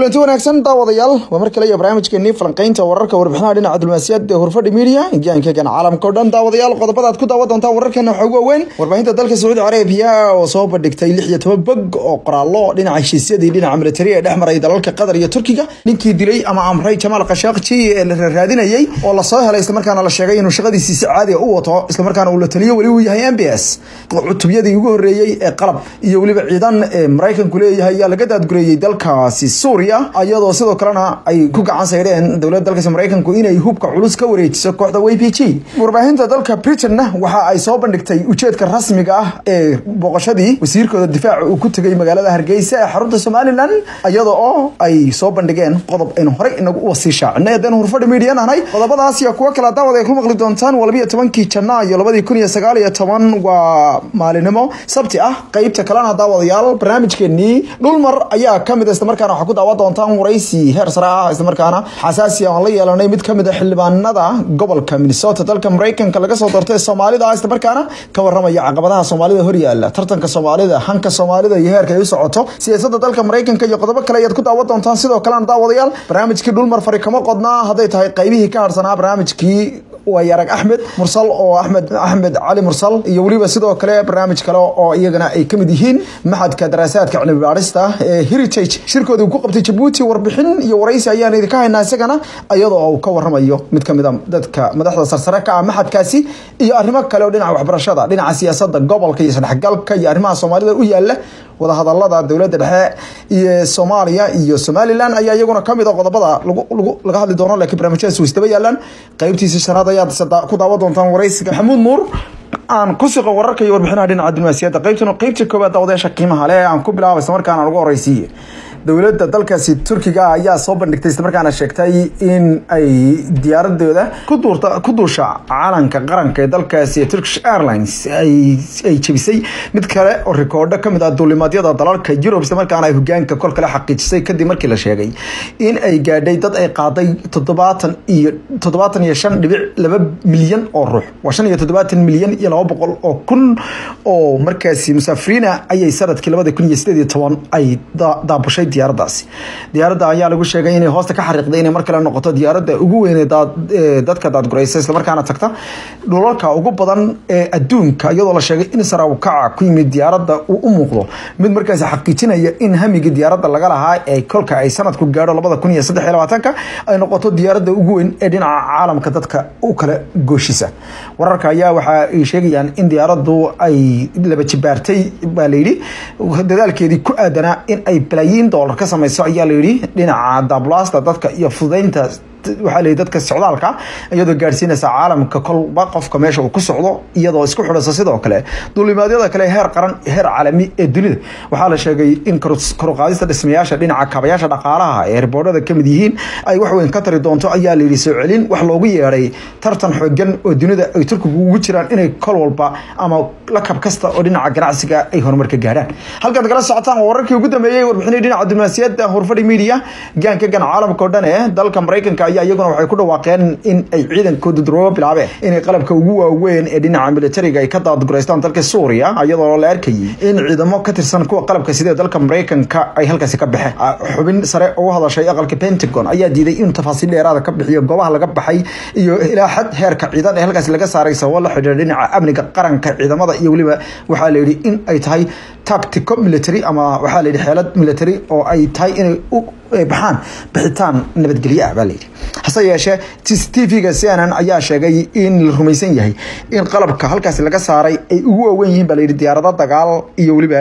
kulanti wanaagsan daawadayaal waa mar kale barnaamijkeennii falanqaynta wararka warbixinaha dhinaca diblomaasiyadda Hurfadhi Media injiankeegan caalamka oo dhan daawadayaal qodobada aad ku daawan doontaan wararkeena waxa ugu weyn warbaahinta dalka Saudi Arabia oo soo bandhigtay 16 bog oo qoraallo dhinaca heshiisyadii dhinaca militariga ee dhexmaray dalalka Qatar iyo Turkiga ninkii dilay ama amray Jamal Khashoggi ee la raadinayay oo la soo helay isla markaana la sheegay inuu shaqadiisa si caadi ah u wato isla markaana uu la taliyo wali uu yahay MBS cutubiyadii ugu horeeyay ee qalab iyo waliba ciidan ee Mareykanku leeyahay ayaa laga daadgureeyay dalkaasi Suuriya ayadoo sidoo kalena ay ku gacan saareen dawladda dalka Mareykanku inay hubka culus ka wareejiso kooxda YPG warbaahinta dalka Britain waxa ay soo bandhigtay ujeedka rasmiga ah ee booqashadii wasiirkooda difaaca uu ku tagay magaalada Hargeysa ee xarunta Somaliland ayadoo ay soo bandhigeen qodob in hore inagu wasi shaacnay dan Hurfadhi Media nahay qodobadaas iyo kuwa kala daawada ay ku maqli doontaan 12 Janaayo 2019 waa maalinimo sabti ah qaybta kalena daawadayaal barnaamijkeennii dhulmar ayaa kamid ah markaana waxa ku daawan doontaan waraysi heer sare ah isla markaana xasaasi ah oo la yeelanay mid kamid ah xildhibaanada gobolka Minnesota dalka Mareykanka laga soo doortay Soomaalida isla markaana ka waramaya caqabadaha Soomaalida hor yaala tartanka Soomaalida hanka Soomaalida iyo heerka ay u socoto siyaasadda dalka Mareykanka iyo qodobo kale ayaad ku daawan doontaan sidoo kale daawadayaal barnaamijkii dhulmar fari kama qodnaa haday tahay qaybihii ka harsanaa barnaamijkii ويارك أحمد مرسل أو أحمد علي مرسل يولي sidoo kale barnaamij kale oo iyagana ay kamid yihiin maxadka daraasaadka cilmi baarista Heritage shirkoodu ku qabtay Djibouti warbixin iyo waraysi ayaan idinka haynaa isagana ayadoo uu ka waramayo mid kamid ah dadka madaxda sarsare ka ah maxadkaasi iyo arrimo kale oo dhinaca waxbarashada dhinaca siyaasadda gobolka iyo saddexgalka iyo arrimaha Soomaalida u yaala wada hadallada dawladda dhexe iyo Soomaaliya iyo Somaliland ayaa iyaguna kamid ah qodobada laga hadli doono laakiin barnaamijyada soo istaba yaalan qaybtiisa shanaad ayaa ku daawan doontaan waraysiga Maxamuud Nuur aan ku soo wararka iyo warbixinaha dhinaca diblomaasiyadda qaybta koobaad daawadayaasha qiimaha leh aan ku bilaabay isla markaana ugu horeysiiyay dawladda dalkaasi Turkiga ayaa soo bandhigtay isla markaana sheegtay in ay diyaaradooda ku duusha caalanka qaranka ee dalkaasi Turkish Airlines ay jabisay mid kale oo rikoodho kamid ah duulimaadyada dalalka Europe isla markaana ay hogaanka kol kale xaqiijisay kadib markii la sheegay in ay gaadhay dad ay qaaday 75.2 milyan oo ruux waa 75 milyan iyo 200 oo kun oo markaasi musaafiriin ayay sanadkii 2018 ay daabushay diyaaradda ayaa lagu sheegay inay hoosta ka xariiqday inay mar kale noqoto diyaaradda ugu weyn ee dadka daadguraysa isla markaana tagta dhulalka ugu badan ee adduunka iyadoo la sheegay in sare u kaca ku yimid diyaaradda uu u muuqdo mid markaas xaqiijinaya in hamiga diyaaradda laga lahaa ee kolka ay sanadku gaadho 2023 ay noqoto diyaaradda ugu weyn ee dhinaca caalamka dadka u kala gooshisa wararka ayaa waxa ay sheegayaan in diyaaraddu ay laba jibaartay baa la yiri dadaalkeedii ku aadanaa in ay billion dollar ka samayso ayaa la yiri dhinaca daablaasta dadka iyo fudaynta waxa la dadka socdaalka iyadoo gaarsiinaysa caalamka kolba qofka meesha uu ku socdo iyadoo isku xidhaysa sidoo kale duulimaadyada kale heer qaran heer caalami ee dunida waxa la sheegay in kor u qaadista dhismayaasha dhinaca kaabayaasha dhaqaalaha ee riboodada kamid yihiin ay wax weyn ka tari doonto ayaa la yiri soo celin wax loogu yeeray tartan xooggan oo dunida ay Turkigu ugu jiraan inay kol walba ama lakab kasta oo dhinaca ganacsiga ay horumar ka gaaraan halka kala socotaan wararkii ugu dambeeyay warbixinada dhinaca diblomaasiyadda Hurfadhi Media gaanka caalamka oo dhan ee dalka Mareykanka iyaguna waxay ku dhawaaqeen in ay ciidankooda duroobo bilaabeen in qalabka ugu waaweyn ee dhinaca militariga ay ka daadgureystaan dalka Suuriya iyadoo la arkayay in ciidamo ka tirsan kuwa qalabka sida dalka Mareykanka ay halkaas ka baxeen xubin sare oo hadashay aqalka Pentagon ayaa diiday in tafaasiil dheeraad ah ka bixiyo goobaha laga baxay iyo ilaa xad heerka ciidan ee halkaas laga saaray sabab la xiriira dhinaca amniga qaranka ciidamada iyo waliba waxa la yiri in ay tahay tactical military ama waxa la yiri xeelad military oo ay tahay in bixitaan nabadgelyo ah baa la yiri hase yeeshee TV-ga CNN ayaa sheegay in la rumaysan yahay in qalabka halkaas laga saaray ay ugu waaweyn yihiin baa la yiri diyaarado dagaal iyo waliba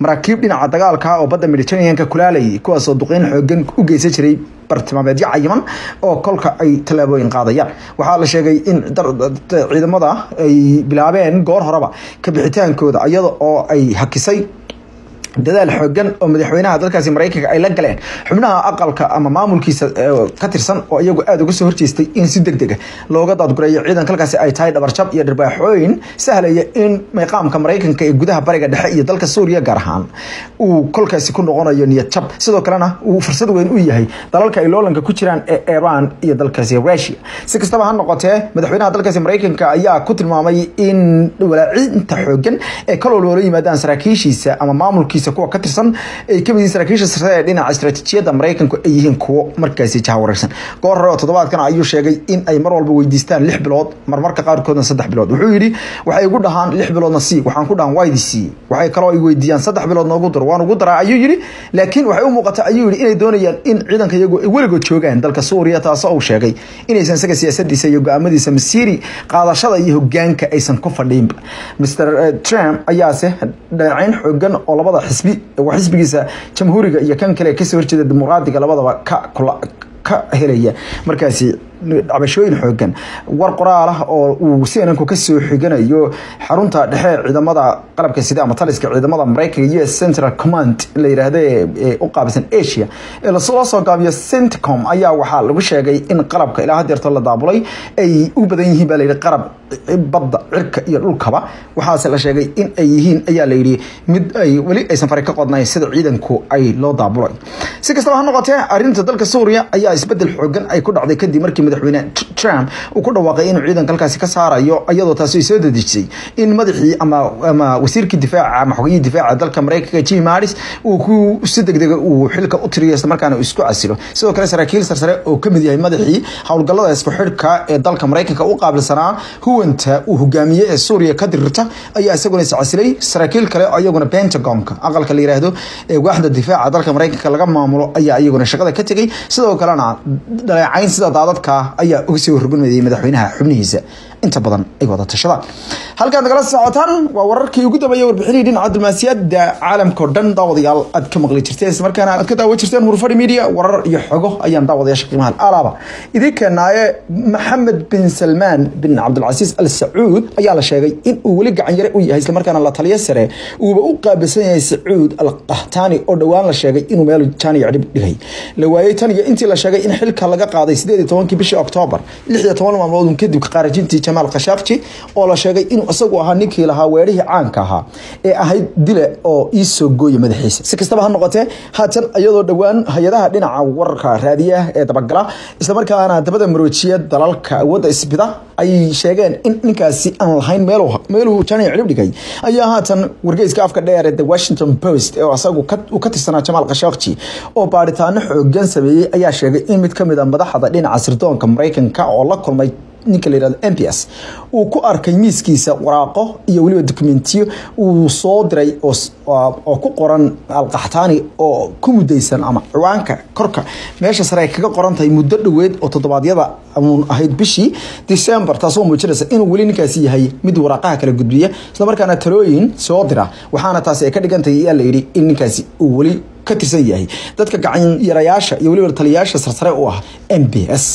maraakiib dhinaca dagaalka oo badda Mediterranean-ka kulaalay kuwaas oo duqeyn xooggan u geysan jiray bartilmaameedyo cayiman oo kolka ay talaabooyin qaadayaan waxa la sheegay in ciidamada ay bilaabeen goor horeba ka bixitaankooda iyada oo ay hakisay dadaal xooggan oo madaxweynaha dalkaasi Mareykanka ay la galeen xubnaha aqalka ama maamulkiisa ka tirsan oo iyagu aad uga soo horjeestay in si degdeg ah looga daadgureeyo ciidanka halkaasi ay tahay dhabarjab iyo dharbaaxooyin sahlaya in meeqaamka Mareykanka ee gudaha bariga dhexe iyo dalka Suuriya gaar ahaan uu kolkaasi ku noqonayo niyad jab sidoo kalena uu fursad weyn u yahay dalalka ay loolanka ku jiraan ee Iran iyo dalkaasi Russia si kastaba ha noqotee madaxweynaha dalkaasi Mareykanka ayaa ku tilmaamay in walaacinta xooggan ee kala wada yimaadaan saraakiishiisa ama maamulkiisa xisbigiisa kuwa ka tirsan ay ka mid saraakiisha sare ee dhinaca istiraatiijiyadda Mareykanku ay yihiin kuwo markaasi jahwareersan goor hore toddobaadkan ayuu sheegay in ay mar walba weydiistaan 6 bilood marmarka qaarkoodna 3 bilood wuxuu yiri waxay ugu dhahaan 6 biloodna si waxaan ku dhahan YDC waxay kale oo ay weydiiyaan 3 bilood noogu dar waan ugu daraa ayuu yiri laakiin waxay u muuqataa ayuu yiri inay doonayaan in ciidanka iyagu ay weligood joogaan dalka Suuriya taas oo sheegay inaysan isaga siyaasaddiisa iyo go'aamadiisa masiiri qaadashada iyo hoggaanka aysan ku fadhiin Mr Trump ayaa dhaacin xoogan oo labada xisbi waa xisbigiisa jamhuuriga iyo kan kale ka soo horjeeda dimuqraadiga labadaba ka helaya markaasi cabashooyin xoogan war qoraal ah oo uu CNN-ku ka soo xiganayo xarunta dhexe ciidamada qalabka sida ama taliska ciidamada Mareykanka US Central Command la yiraahdo ee u qaabsan Asia ee la soo gaabiyo CENTCOM ayaa waxa lagu sheegay in qalabka ilaa hadeerta la daabulay ay u badan yihiin baa la yiri qalab badda cirka iyo dhulkaba waxaase la sheegay in ay yihiin ayaa la yiri mid ay wali aysan fari ka qodnayn sida ciidanku ay loo daabulay si kastaba ha noqotee arinta dalka Suuriya ayaa isbedel xoogan ay ku dhacday kadib markii madaxweyne Trump uu ku dhawaaqay inuu ciidanka halkaasi ka saarayo iyadoo taasi soo dadajisay in madaxii ama wasiirkii difaaca ama xogeeyii difaaca dalka Mareykanka Jim Mattis uu ku si degdeg uu xilka u tiriyay isla markaana isku casilo sidoo kale saraakiil sare oo kamid yahay madaxii hawlgallada isku xidhka ee dalka Mareykanka u qaabilsanaa huwanta uu hogaamiyay ee Suuriya ka dirta ayaa isaguna is casilay saraakiil kale oo iyaguna Pentagon-ka aqalka la yiraahdo ee waaxda difaaca dalka Mareykanka laga maamulo ayaa iyaguna shaqada ka tagay sidoo kalena dhaleecayn sida daadadka ayaa uga soo horgudmayay madaxweynaha xubnihiisa inta badan ay wada tashada halkaan nagala socotaan waa wararkii ugu dambeeyay warbixinii dhinaca diblomaasiyadda caalamka dhan daawadayaal aad ka maqli jirteen isla markaana aad ka daawan jirteen Hurfadhi Media warar iyo xogo ayaan daawadayaasha qiimaha alaaba idinkanaaye Mohammed bin Salman bin Abdul Aziz Al Saud ayaa la sheegay in uu wali gacan yare u yahay isla markaana la taliye sare uu u qaabilsan yahay Saud Al Qahtani oo dhawaan la sheegay inuu meel jaaniyo dhib dhigay la waayay tan iyo intii la sheegay in xilka laga qaaday 18 bishii October 16 maalmood kadib qaraajintii Jamal Khashoggi oo la sheegay inuu asagu ahaa ninkii lahaa weerarihii caanka ahaa ee ahayd dile oo isoo gooyay madaxiisa si kastaba ha noqotee haatan iyadoo dhawaan hay'adaha dhinaca wararka raadiyaha ee dabagala isla markaana dabada maroojiya dalalka wadda isbida ay sheegeen in ninkaasi aan lahayn meeluhu jaaniyo cilib dhigay ayaa haatan wargeyska afka dheer ee The Washington Post ee asagu ka tirsanaa Jamal Khashoggi oo baaritaano xooggan sameeyay ayaa sheegay in mid kamid ah madaxda dhinaca sirdoonka Mareykanka oo la kulmay ninka la yiraahdo MPS uu ku arkay miiskiisa waraaqo iyo waliba dokumentiyo uu soo diray oo ku qoran Al Qahtani oo ku mudaysan ama ciwaanka korka meesha sare kaga qoran tahay muddo dhaweed oo toddobaadyada ahayd bishii December taasoo muujinaysa inuu wali ninkaasi yahay mid waraaqaha kala gudbiya isla markaana talooyin soo dira waxaana taasi ay ka dhigantay in la yiri in ninkaasi uu wali ka tirsan yahay dadka gacan yarayaasha iyo waliba taliyayaasha sarsare u ah MPS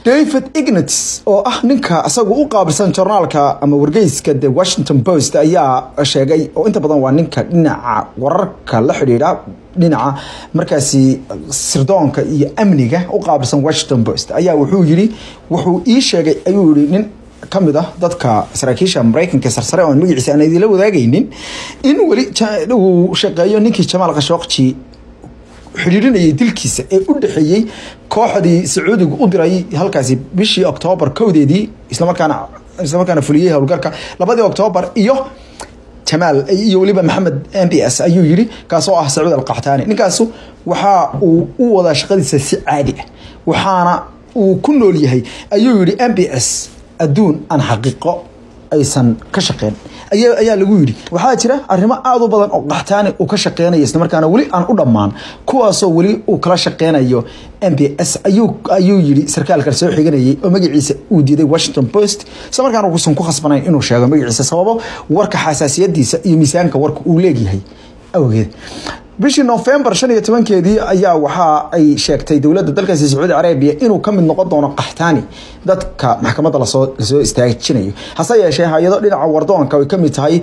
David Ignatz oo ah ninka asagu u qaabilsan journalka ama wargeyska The Washington Post ayaa sheegay oo inta badan waa ninka dhinaca wararka la xiriira dhinaca markaasi sirdoonka iyo amniga u qaabilsan Washington Post ayaa wuxuu ii sheegay ayuu yiri nin kamid ah dadka saraakiisha Mareykanka sarsare oo magaciisa aan idin la wadaagaynin in wali uu shaqeeyo ninkii Jamal Khashoggi xiriirinayay dilkiisa ee u dhaxeeyay kooxdii Sacuudiga u diray halkaasi bishii October kowdeedii isla markaana fuliyay hawlgalka 2 October iyo Jamal iyo waliba Mohammed MPS ayuu yiri kaasoo ah Saud Al Qahtani ninkaasu waxa uu u wada shaqadiisa si caadi ah waxaana uu ku nool yahay ayuu yiri MPS adduun aan xaqiiqo aysan ka shaqeyn ayaa lagu yiri waxa jira arrimo aad u badan oo Qahtani uu ka shaqeynay isla markaana wali aan u dhamaan kuwaasoo wali uu kala shaqeynayo MPS ayuu yiri sarkaalka soo xiganayay oo magaciisa uu diiday Washington Post isla markaana uu ku khasbanay inuu sheego magaciisa sababo warka xasaasiyadiisa iyo miisaanka warka uu leeyahay awgeed bishii November 15keedii ayaa waxa ay sheegtay dawladda dalkaasi Saudi Arabia inuu ka mid noqon doono Qahtani dadka maxkamadda la soo istaajinayo hase yeeshee hay'ado dhinaca wardoonka ay ka mid tahay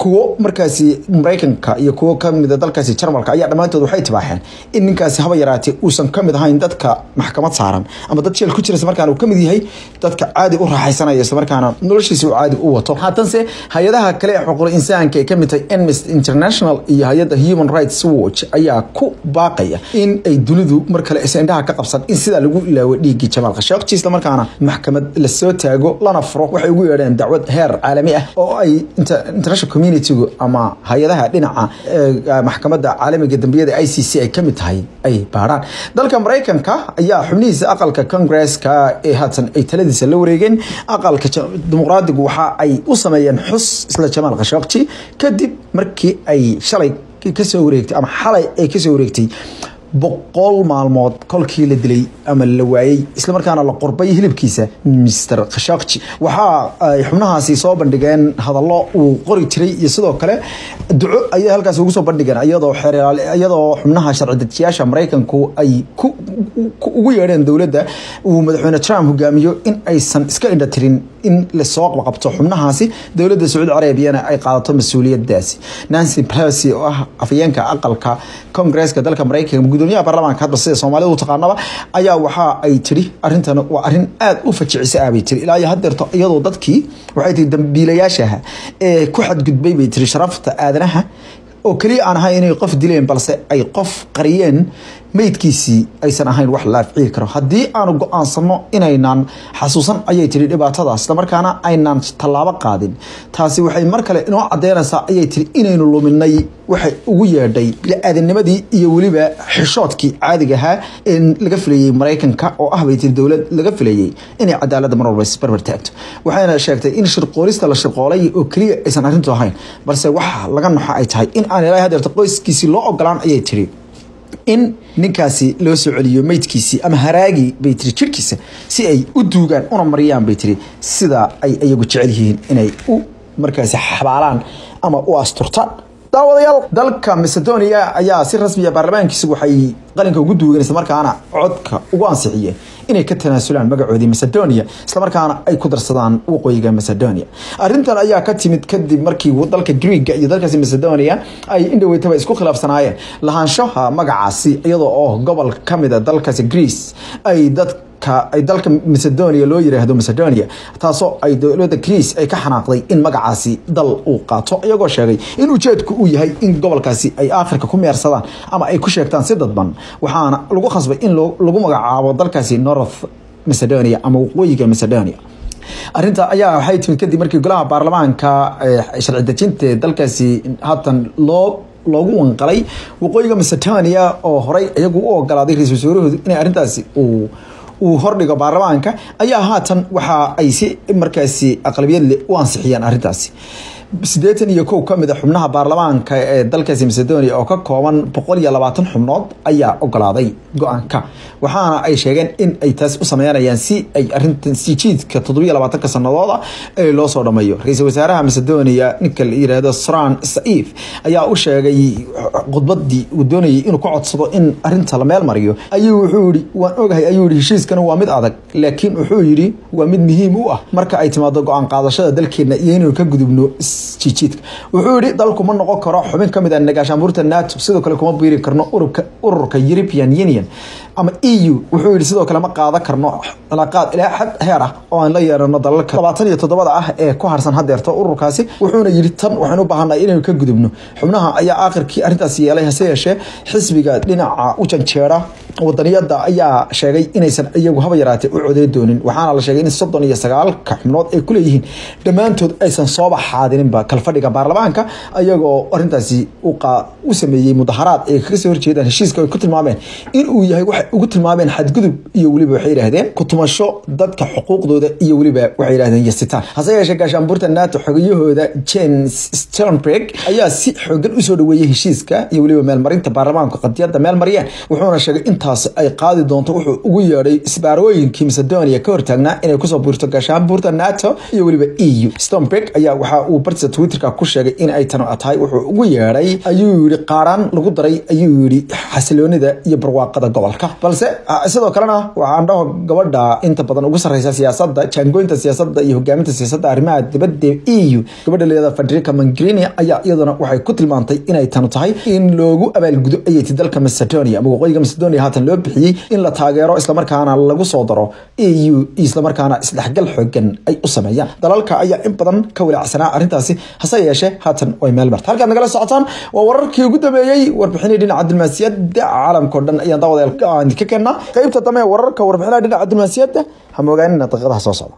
kuwa markaasi Mareykanka iyo kuwa ka mid ah dalkaasi Jarmalka ayaa dhamaantood waxay tibaaxeen in ninkaasi haba yaraatay uusan ka mid ahayn dadka maxkamad saaran ama dad jeel ku jira markaana uu ka mid yahay dadka caadi u raaxaysanaya isla markaana noloshiisa uu caadi u wato haatanse hay'adaha kale ee xuquuqul insaanka ee ka mid tahay Amnesty International iyo hay'adda Human Rights Watch ayaa ku baaqaya in ay dunidu mar kale indhaha ka qabsan in sida lagu ilaawo dhiigii Jamal Khashoggi isla markaana maxkamad la soo taago lana furo waxay ugu yeedheen dacwad heer caalami ah oo ay international community-gu ama hay'adaha dhinaca maxkamadda caalamiga dambiyada ICC ay kamid tahay ay baaraan. dalka Mareykanka ayaa xubnihiisa aqalka Congress-ka ee haatan ay taladiisa la wareegeen. aqalka dimuqraadigu waxa ay u sameeyeen xus isla Jamal Khashoggi kadib markii ay shalay ka soo wareegtay ama xalay ay ka soo wareegtay 100 maalmood kolkii la dilay ama la waayay isla markaana la qorbay hilibkiisa Mr Khashoggi. waxa ay xubnahaasi soo bandhigeen hadallo uu qori jiray iyo sidoo kale duco ay halkaas ugu soo bandhigeen iyadoo xubnaha sharci dejiyaasha Mareykanku ay ugu yeedheen dawladda uu madaxweyne Trump hogaamiyo in aysan iska indhatirin in la soo qabto xubnahaasi. dawladda Saudi Arabia ay qaadato mas'uuliyadaasi. Nancy Pelosi oo ah afayeenka aqalka Congress-ka dalka Mareykanka gudoomiyaha baarlamaanka hadda sida Soomaalidu u taqaanaba ayaa waxa ay tiri arintan waa arin aad u fajicisay bay tiri ilaa hadeerto iyadoo dadkii waxay tiri dambiilayaasha ee ku xadgudbay bay tiri sharafta aadanaha oo kaliya aan ahayn inay qof dileen balse ay qof qariyeen meydkiisii aysan ahayn wax la afciil karo. haddii aanu go'aansano inaynan xasuusan ayay tiri dhibaatadaas isla markaana aynan tallaabo qaadin taasi waxay mar kale inoo cadeynaysaa ayay tiri inaynu luminay waxay ugu yeedhay bini'aadamnimadii iyo weliba xishoodkii caadiga ahaa in laga filayay Mareykanka oo ah bay tiri dawlad laga filayay inay cadaaladda mar walba isbarbar taagto. waxayna sheegtay in shirqoolista la shirqoolay oo kaliya aysan arrintu ahayn balse waxa laga naxo ay tahay in aan ilaahay hadeerto qoyskiisii loo ogolaan ayay tiri in ninkaasi loo soo celiyo meydkiisii ama haraagi bay tiri jirkiisa si ay u duugaan una mariyaan bay tiri sida ay iyagu jecel yihiin inay u markaasi xabaalaan ama u asturtaan. daawadayaal dalka Macedonia ayaa si rasmi ah baarlamaankiisa waxay qalinka ugu duugan isla markaana codka ugu ansixiyeen inay ka tanaasulaan magacoodii Macedonia isla markaana ay ku darsadaan waqooyiga Macedonia. arrintan ayaa ka timid kadib markii dalka Greek iyo dalkaasi Macedonia ay indhaweytaba isku khilaafsanaayeen lahaanshaha magacaasi iyadoo oo gobol kamid ah dalkaasi Greece ay dalka Macedonia loo yiraahdo Macedonia taasoo ay dawladda Greece ay ka xanaaqday in magacaasi dal uu qaato iyagoo sheegay in ujeedku uu yahay in gobolkaasi ay aakhirka ku meersadaan ama ay ku sheegtaan si dadban waxaana lagu khasbay in lagu magacaabo dalkaasi North Macedonia ama waqooyiga Macedonia. arrinta ayaa waxay timid kadib markii golaha baarlamaanka sharci dejinta dalkaasi haatan loogu wanqalay waqooyiga Macedonia oo horay iyagu u ogolaaday ra'iisul wasaarahooda in arrintaasi uu hordhigo baarlamaanka ayaa haatan waxa ay si markaasi aqlabiyad leh u ansixiyeen arrintaasi. 81 kamid ah xubnaha baarlamaanka ee dalkaasi Macedonia oo ka kooban 120 xubnood ayaa ogolaaday go'aanka waxaana ay sheegeen in ay taas u sameeyaan si ay arrintan si jiidka 27 sanadooda ee loo soo dhameeyo. ra'iisul wasaaraha Macedonia ninka la yiraahdo Zoran Zaev ayaa u sheegay khudbadii uu doonayay inuu ka codsado in arrinta la meel mariyo ayuu wuxuu yiri waan ogahay ayuu yiri heshiiskan waa mid adag laakiin wuxuu yiri waa mid muhiim u ah marka ay timaado go'aan qaadashada dalkeena iyo inuu ka gudubno jiidka. wuxuu yiri dalku ma noqon karo xubin kamid ah nagaashaanbuurta NATO sidoo kale kuma biiri karno ururka European Union ama EU. wuxuu yiri sidoo kale ma qaadan karno cilaaqaad ilaa xad heer ah oo aan la yeerano dalalka 27 ah ee ku harsan hadeerto ururkaasi. wuxuuna yiri tan waxaan u baahanahay inaynu ka gudubno xubnaha ayaa aakhirkii arrintaas yeelay hase yeeshee xisbiga dhinaca u janjeera wadaniyada ayaa sheegay inaysan iyagu haba yaraatay u codeey doonin waxaana la sheegay in 39 xubnood ay ku leeyihiin dhamaantood aysan soo baxaadinin kalfadhiga baarlamaanka ayagoo arrintaasi u sameeyay mudaharaad ay kaga soo horjeedaan heshiiska ay ku tilmaameen in uu yahay wax ugu tilmaameen xadgudub iyo waliba waxay yiraahdeen ku tumasho dadka xuquuqdooda iyo waliba waxay yiraahdeen yasitaan. hase yeeshee gaashaanbuurta NATO xogayahooda Jens Stoltenberg ayaa si xooggan u soo dhaweeyay heshiiska iyo waliba meel marinta baarlamaanka qadiyada meel mariyeen wuxuuna sheegay intaas ay qaadi doonto wuxuu ugu yeeray isbaarooyinkii Macedonia ka hortaagnaa inay ku soo buurto gaashaanbuurta NATO iyo waliba EU. Stoltenberg ayaa waxa uu bartiisa Twitterka ku sheegay in ay tan tahay wuxuu ugu yeeray ayuu yiri qaaraan lagu daray ayuu yiri xasiloonida iyo barwaaqada gobolka balse sidoo kalena waxaan dhaho gabadha inta badan ugu sareysa siyaasadda jaangoynta siyaasadda iyo hogaaminta siyaasadda arrimaha dibadda EU gabadha leedahay Federica Mogherini ayaa iyaduna waxay ku tilmaantay in ay tan tahay in loogu abaalgudo ayay dalka Macedonia ama waqooyiga Macedonia haatan loo bixiyay in la taageero isla markaana lagu soo daro EU isla markaana isdhexgal xooggan ay u sameeyaan. dalalka ayaa in badan ka walaacsanaa arrintaasi hase yeeshee haatan way meel martay. halka nagala socotaan waa wararkii ugu dambeeyay warbixinii dhinaca diblomaasiyadda caalamka oo dhan ayaan daawadayaal ka keenna qaybta dambe wararka warbixinaha dhinaca diblomaasiyadda ha moogaanin daqiiqadaha soo socda.